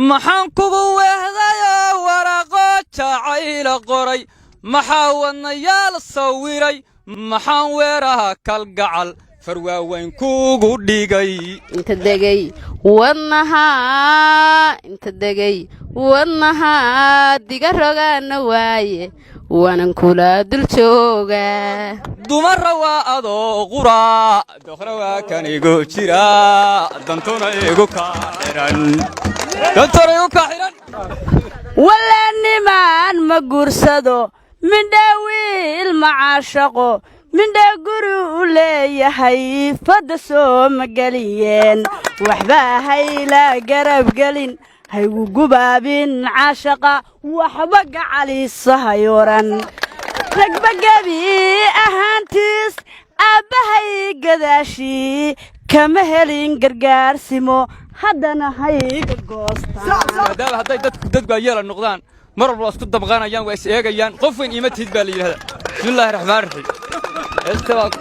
maxaan kugu weehdayo waraqo jacayla qoray maxaa wadnayaal sawiray maxaan weeraha kalgacal farwaaweyn kuugu dhigay inta degay wadnaha diga rogaana waaye waanan kula dul joogaa dumara waa adoo quraa dokhra waa kan igu jira dantuna igu ka xiran walaanimaan ma guursado mindha wiil macaashaqo mindha guri u leeyahay fadda soo ma geliyeen waxba hayla garabgelin haygu gubaabin caashaqa waxba gacaliisa hayoran ragba gebi ahaantiis aabbahay gadaashii kama helin gargaarsimo haddana hayga goostaan hadday dadku ay yeela noqdaan mar walba isku dabqaanayaan waa is eegayaan qof weyn iima tiid baa la yidhahdaa bismillaahi raxmaani raxiim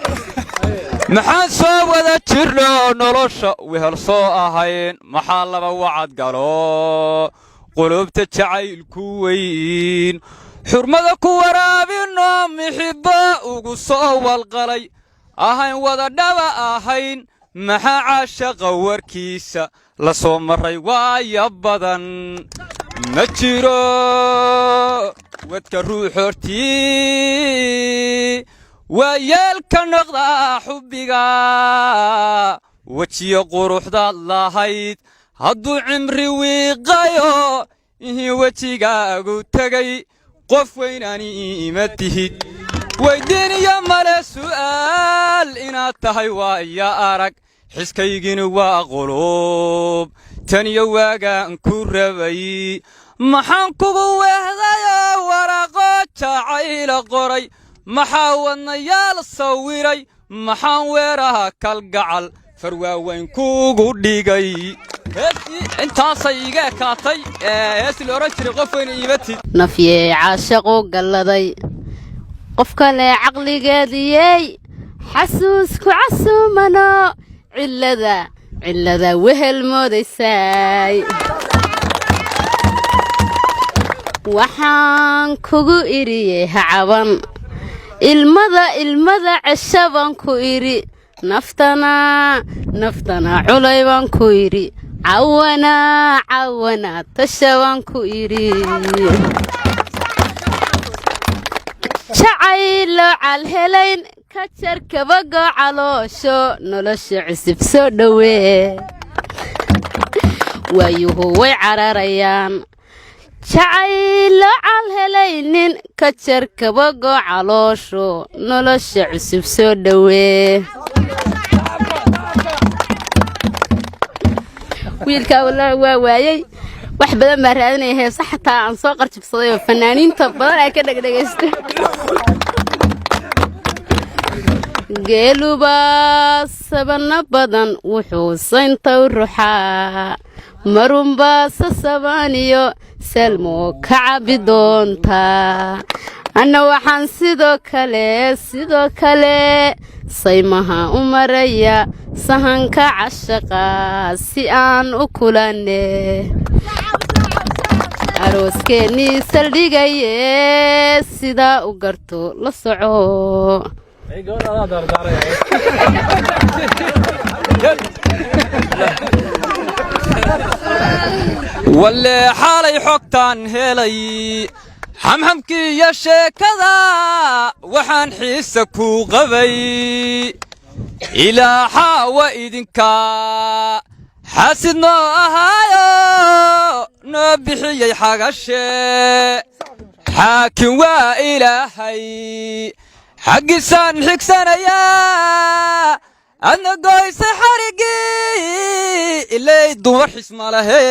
maxaan soo wada jirno nolosha wehel soo ahayn maxaa laba wacad galo qulubta jacaylku weyn xurmada ku waraabino mixibba ugu soo walqalay ahayn wada dhaba ahayn maxaa caashaqa warkiisa la soo maray waaya badan ma jiro wadka ruux hortii waa yeelka noqdaa xubbiga wejiyo quruxdaad lahayd hadduu cimri wiiqayo ihii wejigaagu tegay qof weynani ima tihid weydiiniyo male su'aal inaad tahay waa iya arag xiskaygini waa qulub tan iyo waagaan ku rabay maxaan kugu weehdayo waraqo jacayla qoray maxaa wadnayaal sawiray maxaan weeraha kalgacal farwaaweyn kuugu dhigay intaasay iga ekaatay heesi la odhan jiray qof weyn iimatid nafyee caashaqu galladay qof kale caqligeediyey xasuusku casuumano cillada wehel moodaysay waxaan kugu idhiyey hacaban ilmada cesha baan ku idhi naftana culay baan ku idhi cawana tasha baan ku idhi jacaylo calhelayn ka jar kabago caloosho nolosha cusub soo dhowee waayuhu way cararayaan jacaylo calhelaynin ka jar kabago caloosho nolosha cusub soo dhowee wiilkaa wallaahi waa waayey wax badan baa raadinaya heesa xataa aan soo qarjibsaday oo fanaaniinta badan ay ka dhegdhegaysta geeluba sabana badan wuxuu saynta u ruxaa marunbaa sasabaaniyo salmoo ka cabi doontaa anna waxaan sidoo kale saymaha u maraya sahanka cashaqa si aan u kulanne arooskeenii saldhigaye sidaa u garto la soco walle xaalay xogtaan helay xamxamkii iyo sheekada waxaan xiisa ku qabay ilaa xaawa idinka xaasid noo ahaayo noo bixiyey xagashe xaakin waa ilaahay xaggiisaan xigsanayaa adna goysay xariggii ilay dumar xisma lahe